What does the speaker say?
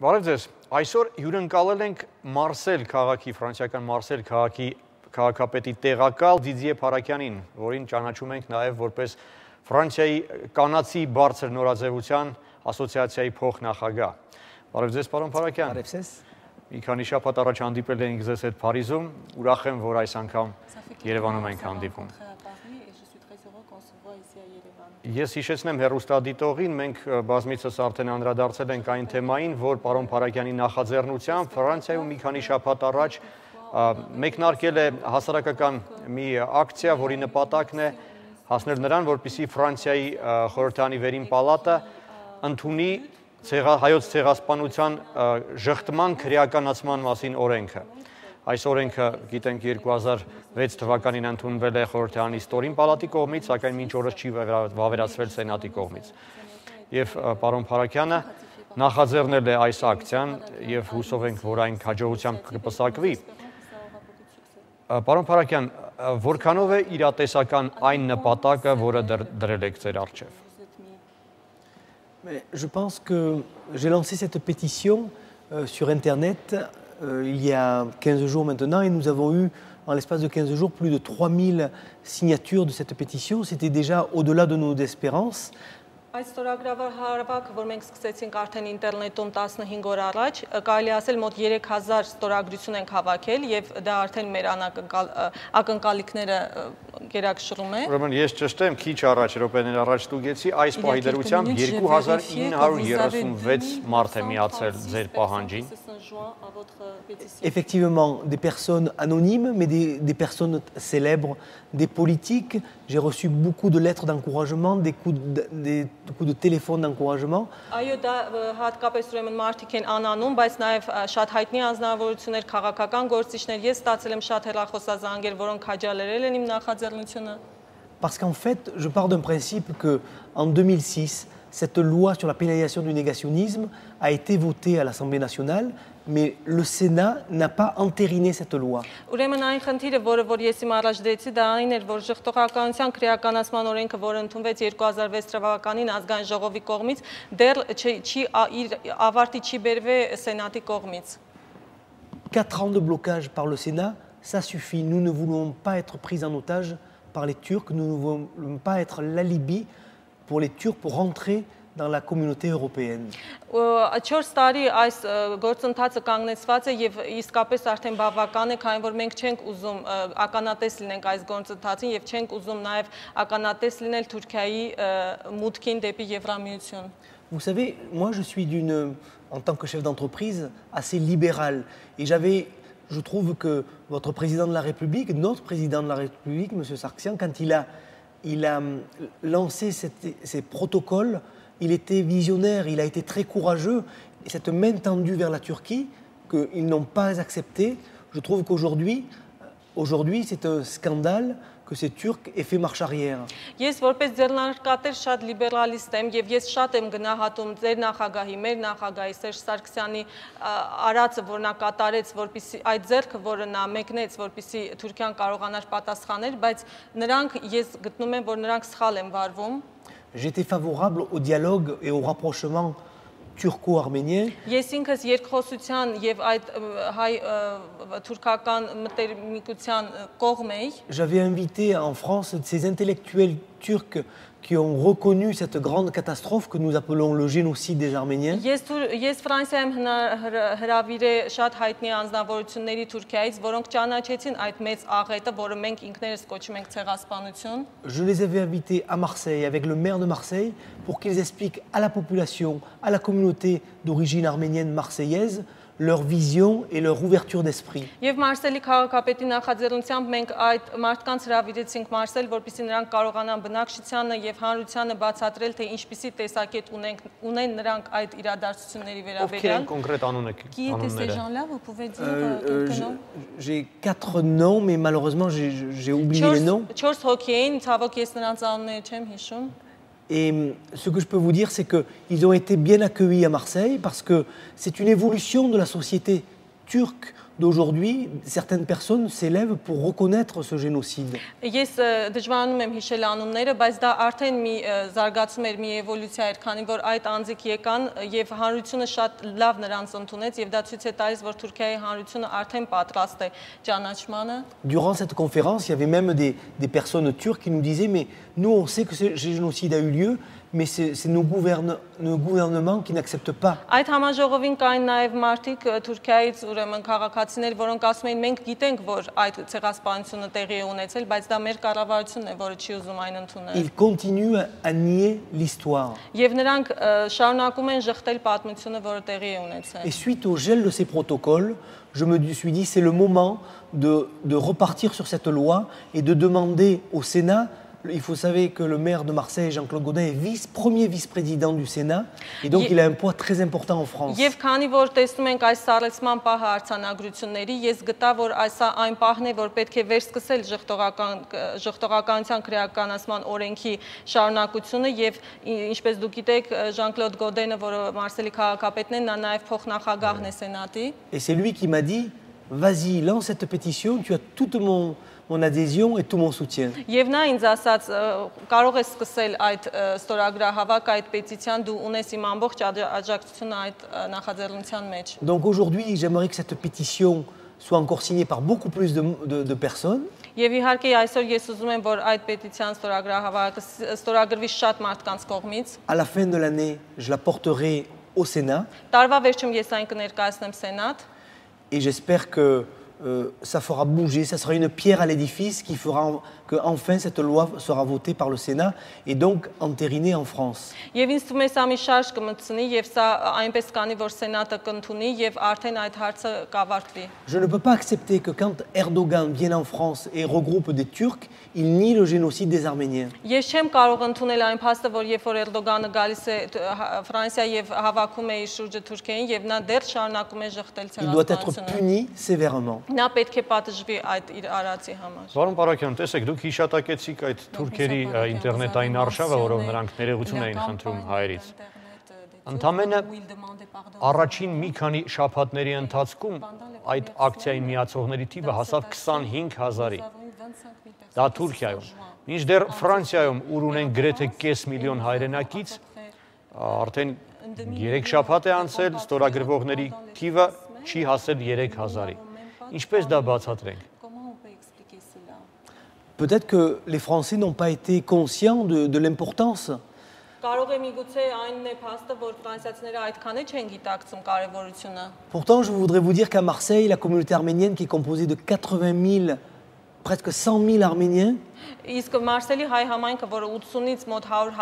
Բարև ձեզ, այսօր հյուրընկալել ենք Մարսել քաղաքի, ֆրանսիական Մարսել քաղաքի քաղաքապետի տեղակալ Դիդիե Փարաքյանին, որին ճանաչում ենք նաև որպես Ֆրանսիայի կանացի բարձր նորաձևության ասոցիացիայի փոխնախագահ։ Բարև ձեզ, պարոն Փարաքյան։ Բարև ձեզ։ Մի քանի շաբաթ առաջ հանդիպել էինք ձեզ հետ Փարիզում, ուրախ եմ, որ այս անգամ Երևանում ենք հանդիպում։ Ես հիշեցնեմ հեռուստադիտողին, մենք բազմիցս արդեն անդրադարձել ենք այն թեմային, որ պարոն Փարաքյանի նախաձեռնությամբ Ֆրանսիայում մի քանի շաբաթ առաջ մեկնարկել է հասարակական մի ակցիա, որի նպատակն է հասնել նրան, որպեսզի Ֆրանսիայի խորհրդարանի վերին պալատը ընդունի հայոց ցեղասպանության ժխտման քրեականացման մասին օրենքը։ Այս օրենքը, գիտենք, 2006 թվականին ընդունվել է խորհրդարանի ստորին պալատի կողմից, սակայն մինչ օրս չի վավերացվել սենատի կողմից։ Եվ պարոն Փարաքյանը նախաձեռնել է այս ակցիան եւ հուսով ենք, որ այն հաջողությամբ կպսակվի։ Պարոն Փարաքյան, որքանով է իրատեսական այն նպատակը, որը դրել եք ձեր առջև։ Je pense que j'ai lancé cette pétition sur Internet il y a 15 jours maintenant et nous avons eu en l'espace de 15 jours plus de 3000 signatures de cette pétition. C'était déjà au-delà de nos espérances. Այս ստորագրավոր հարաբակը, որ մենք սկսեցինք արդեն ինտերնետում 15 օր առաջ, կարելի ասել մոտ 3000 ստորագրություն ենք հավաքել եւ դա արդեն մեր ակնկալիքները գերակշռում է։ Ուրեմն ես ճշտեմ, քիչ առաջ, րոպեներ առաջ ստուգեցի, այս պահի դրությամբ 2936 մարդ է միացել ձեր պահանջին։ Effectivement, des personnes anonymes, mais des personnes célèbres, des politiques. J'ai reçu beaucoup de lettres d'encouragement, des coups de téléphone d'encouragement. Այո, դա հատկապես ուրեմն մարդիկ են անանուն, բայց նաև շատ հայտնի անձնավորություններ, քաղաքական գործիչներ, ես ստացել եմ շատ հեռախոսազանգեր, որոնք քաջալերել են իմ նախաձեռնությունը։ Parce qu'en fait, je pars d'un principe que en 2006, cette loi sur la pénalisation du négationnisme a été votée à l'Assemblée nationale, mais le Sénat n'a pas entériné cette loi. Ուրեմն այն խնդիրը, որ ես իմ առաջ դրեցի, դա այն էր, որ ժխտողականության քրեականացման օրենքը, որը ընդունվեց 2006 թվականին ազգային ժողովի կողմից, դեռ ավարտի չի բերվել Սենատի կողմից։ 4 ans de blocage par le Sénat, ça suffit. Nous ne voulons pas être pris en otage par les Turcs, nous ne voulons pas être l'alibi pour les Turcs pour rentrer dans la communauté européenne. 4 տարի այս գործընթացը կանգնեցված է եւ իսկապես արդեն բավական է, քանի որ մենք չենք ուզում ականատես լինենք այս գործընթացին եւ չենք ուզում նաեւ ականատես լինել Թուրքիայի մուտքին դեպի Եվրամիություն։ Vous savez, moi je suis en tant que chef d'entreprise assez libéral et je trouve que votre président de la République, notre président de la République, M. Sargsyan, quand il a lancé ces protocoles, il était visionnaire, il a été très courageux. Et cette main tendue vers la Turquie, qu'ils n'ont pas accepté, je trouve qu'aujourd'hui, c'est un scandale que ces Turcs aient fait marche arrière. Ես որպես ձեռնարկատեր շատ լիբերալիստ եմ եւ ես շատ եմ գնահատում ձեր նախագահի, մեր նախագահի Սերժ Սարգսյանի արածը, որ նա կատարեց, որպեսզի այդ ձեռքը, որը նա մեկնեց, որպեսզի Թուրքիան կարողանար պատասխանել, բայց նրանք ես գտնում եմ, որ նրանք սխալ են վարվում։ J'étais favorable au dialogue et au rapprochement turco-arménien. Ես ինքս երկխոսության եւ այդ հայ թուրքական մտերմիկության կողմ էի։ J'avais invité en France ces intellectuels turcs qui ont reconnu cette grande catastrophe que nous appelons le génocide des Arméniens. Ես Ֆրանսիայում հրավիրել շատ հայտնի անձնավորությունների Թուրքիայից, որոնք ճանաչեցին այդ մեծ աղետը, որը մենք ինքներս կոչում ենք ցեղասպանություն։ Je les avais invités à Marseille avec le maire de Marseille pour qu'ils expliquent à la population, à la communauté d'origine arménienne marseillaise, leur vision et leur ouverture d'esprit. Եվ Մարսելի քաղաքապետի նախաձեռնությամբ մենք այդ մարդկանց հրավիրեցինք Մարսել, որպեսզի նրանք կարողանան բնակչությանը եւ հանրությանը բացատրել, թե ինչպիսի տեսակետ ունեն նրանք այդ իրադարձությունների վերաբերյալ։ Ովքեր են կոնկրետ անունները։ Qui étaient ces gens-là, vous pouvez dire quelques noms? J'ai 4 noms, mais malheureusement j'ai oublié les noms. 4 հոգի էին, ցավոք ես նրանց անունները չեմ հիշում։ Et ce que je peux vous dire, c'est qu'ils ont été bien accueillis à Marseille parce que c'est une évolution de la société turcs d'aujourd'hui, certaines personnes s'élèvent pour reconnaître ce génocide. Ես դժվարանում եմ հիշել անունները, բայց դա արդեն մի զարգացում էր, մի էվոլյուցիա էր, քանի որ այդ անձիկ եկան եւ հանրությունը շատ լավ նրանց ընդունեց եւ դա ցույց է տալիս, որ Թուրքիայի հանրությունը արդեն պատրաստ է ճանաչմանը։ Durant cette conférence, il y avait même des personnes turques qui nous disaient mais nous on sait que ce génocide a eu lieu, mais c'est nos gouvernements qui n'acceptent pas. Այդ համաժողովին կային նաև մարդիկ Թուրքիայից, ուրեմն քաղաքացիներ, որոնք ասում էին մենք գիտենք, որ այդ ցեղասպանությունը տեղի է ունեցել, բայց դա մեր կառավարությունն է, որը չի ուզում այն ընդունել։ Ils continuent à nier l'histoire. Եվ նրանք շարունակում են շղթել պատմությունը, որը տեղի է ունեցել։ Et suite au gel de ces protocoles, je me suis dit c'est le moment de repartir sur cette loi et de demander au Sénat. Il faut savoir que le maire de Marseille, Jean-Claude Gaudin, est premier vice-président du Sénat et donc il a un poids très important en France. Եվ քանի որ տեսնում ենք այս սառեցման պահը արձանագրությունների, ես գտա, որ այսա այն պահն է, որ պետք է վերսկսել ժխտողականության քրեականացման օրենքի շարունակությունը եւ ինչպես դուք գիտեք, Jean-Claude Gaudin-ը, որը Մարսելի քաղաքապետն է, նա նաև փոխնախագահն է Սենատի։ Et c'est lui qui m'a dit vas-y, lance cette pétition, tu as toute mon adhésion et tout mon soutien. Եվ նա ինձ ասաց, կարող ես սկսել այդ ստորագրահավաք, այդ պետիցիան, դու ունես իմ ամբողջ աջակցությունը այդ նախաձեռնության մեջ։ Donc aujourd'hui, j'aimerais que cette pétition soit encore signée par beaucoup plus de personnes. Եվ իհարկե այսօր ես ուզում եմ, որ այդ պետիցիան ստորագրահավաքը ստորագրվի շատ մարդկանց կողմից։ À la fin de l'année, je la porterai au Sénat. Տարվա վերջում ես այն կներկայացնեմ Սենատ։ Et j'espère que ça fera bouger, ça sera une pierre à l'édifice qui fera que enfin cette loi sera votée par le Sénat et donc entérinée en France. Եվ ինձ թվում է սա մի շարժ կմտցնի եւ սա այնպես կանի, որ Սենատը կընդունի եւ արդեն այդ հարցը կավարտվի։ Je ne peux pas accepter que quand Erdogan vienne en France et regroupe des Turcs, il nie le génocide des Arméniens. Ես չեմ կարող ընդունել այն փաստը, որ երբ որ Էրդոգանը գալիս է Ֆրանսիա եւ հավաքում է իր շուրջը Թուրքիային եւ նա դեռ շարունակում է շղթել Il doit être puni sévèrement. Նա պետք է պատժվի այդ իր արածի համար։ Պարոն Պարակյան, տեսեք, դուք հիշատակեցիք այդ թուրքերի ինտերնետային արշավը, որով նրանք ներողություն էին խնդրում հայերից։ Ընդամենը առաջին մի քանի շաբաթների ընթացքում այդ ակցիայի միացողների թիվը հասավ 25,000-ի։ Դա Թուրքիայում։ Մինչդեռ Ֆրանսիայում, ուր ունեն գրեթե կես միլիոն հայրենակից, արդեն 3 շաբաթ է անցել, ստորագրվողների թիվը չի հասել 3,000-ի։ Ինչպես դա բացատրենք։ Peut-être que les Français n'ont pas été conscients de l'importance. Կարող է միգուցե այն է փաստը, որ ֆրանսիացիները այդքան չեն գիտակցում կարևորությունը։ Pourtant, je voudrais vous dire qu'à Marseille, la communauté arménienne qui est composée de 80 000, presque 100 000 Arméniens, Իսկ Մարսելի հայ համայնքը, որը 80-ից մոտ 100